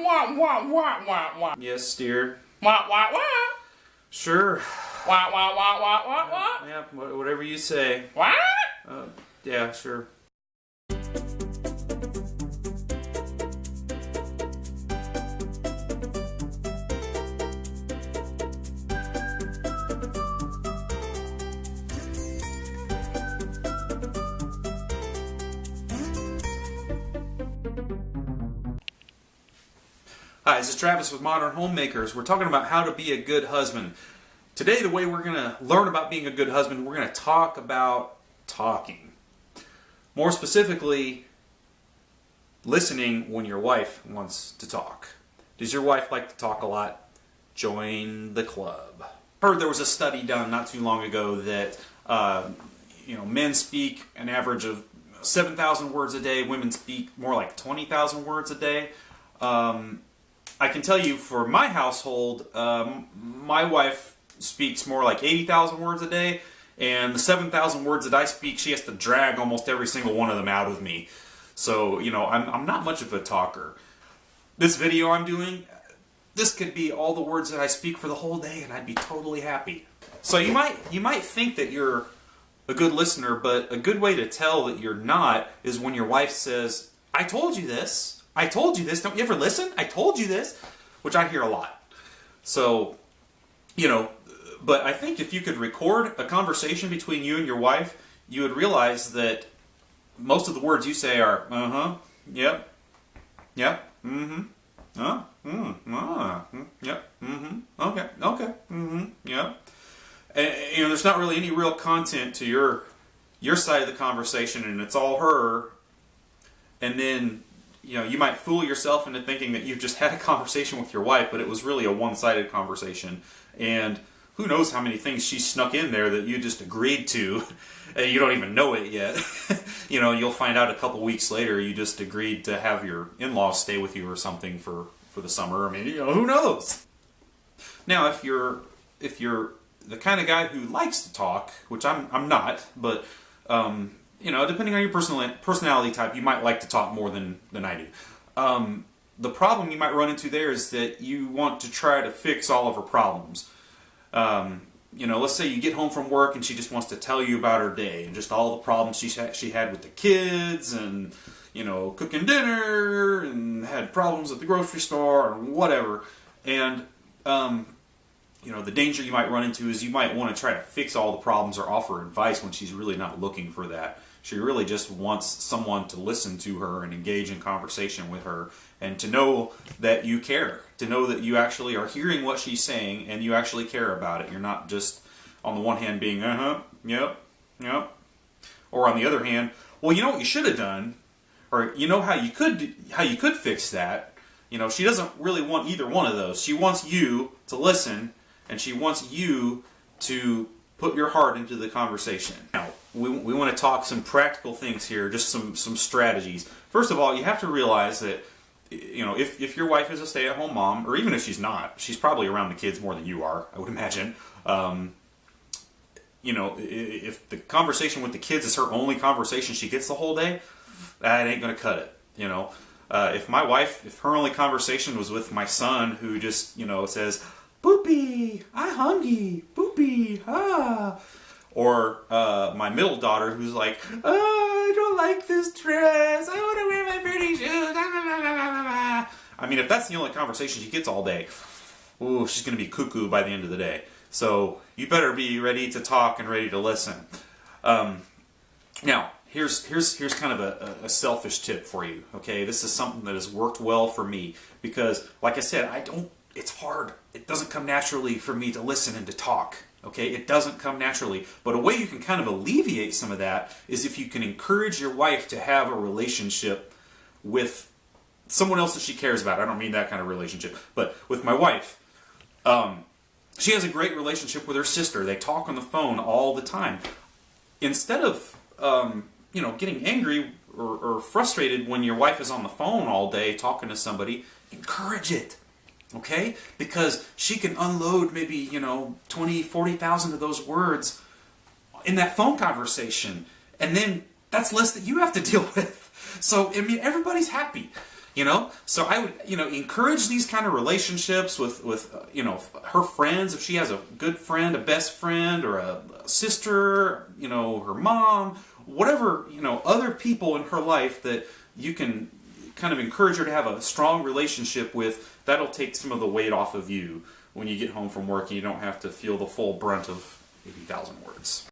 wah, wah, wah, wah, wah. Yes, dear. Wah, wah, wah. Sure. Wah, wah, wah, wah, wah, wah. Yeah, whatever you say. Wah. Yeah, sure. Hi, this is Travis with Modern Homemakers. We're talking about how to be a good husband. Today, the way we're going to learn about being a good husband, we're going to talk about talking. More specifically, listening when your wife wants to talk. Does your wife like to talk a lot? Join the club. Heard there was a study done not too long ago that men speak an average of 7,000 words a day. Women speak more like 20,000 words a day. I can tell you for my household, my wife speaks more like 80,000 words a day, and the 7,000 words that I speak, she has to drag almost every single one of them out of me. So, I'm not much of a talker. This video I'm doing, this could be all the words that I speak for the whole day, and I'd be totally happy. So you might think that you're a good listener, but a good way to tell that you're not is when your wife says, "I told you this. I told you this. Don't you ever listen? I told you this," which I hear a lot. So, but I think if you could record a conversation between you and your wife, you would realize that most of the words you say are, yep, yep, yep, okay, yep. And, there's not really any real content to your side of the conversation, and it's all her. And then, you might fool yourself into thinking that you've just had a conversation with your wife, but it was really a one-sided conversation. And who knows how many things she snuck in there that you just agreed to, and you don't even know it yet. You'll find out a couple weeks later you just agreed to have your in-laws stay with you or something for the summer. I mean, who knows? Now, if you're the kind of guy who likes to talk, which I'm not, but depending on your personality type, you might like to talk more than I do. The problem you might run into there is that you want to try to fix all of her problems. Let's say you get home from work and she just wants to tell you about her day and just all the problems she had with the kids and, cooking dinner and had problems at the grocery store or whatever. And, the danger you might run into is you might want to try to fix all the problems or offer advice when she's really not looking for that. She really just wants someone to listen to her and engage in conversation with her and to know that you care, to know that you actually are hearing what she's saying and you actually care about it. You're not just on the one hand being, yep, or on the other hand, well, you know what you should have done, or how you could fix that. She doesn't really want either one of those. She wants you to listen and she wants you to put your heart into the conversation. Now, we want to talk some practical things here, just some strategies. First of all, you have to realize that, if your wife is a stay-at-home mom, or even if she's not, she's probably around the kids more than you are, I would imagine. If the conversation with the kids is her only conversation she gets the whole day, that ain't going to cut it, If her only conversation was with my son who just, says, "Boopy, I hungry, boopy, ah." Or my middle daughter who's like, "Oh, I don't like this dress. I want to wear my pretty shoes." I mean, if that's the only conversation she gets all day, ooh, she's going to be cuckoo by the end of the day. So you better be ready to talk and ready to listen. Now, here's kind of a selfish tip for you. Okay, this is something that has worked well for me because, like I said, it's hard. It doesn't come naturally for me to listen and to talk. Okay, it doesn't come naturally. But a way you can kind of alleviate some of that is if you can encourage your wife to have a relationship with someone else that she cares about. I don't mean that kind of relationship, but with my wife. She has a great relationship with her sister. They talk on the phone all the time. Instead of getting angry or frustrated when your wife is on the phone all day talking to somebody, encourage it. Okay? Because she can unload maybe, 20, 40,000 of those words in that phone conversation. And then that's less that you have to deal with. So, I mean, everybody's happy. You know, so I would, encourage these kind of relationships with her friends. If she has a good friend, a best friend, or a sister, her mom, whatever, other people in her life that you can kind of encourage her to have a strong relationship with, that'll take some of the weight off of you when you get home from work and you don't have to feel the full brunt of 80,000 words.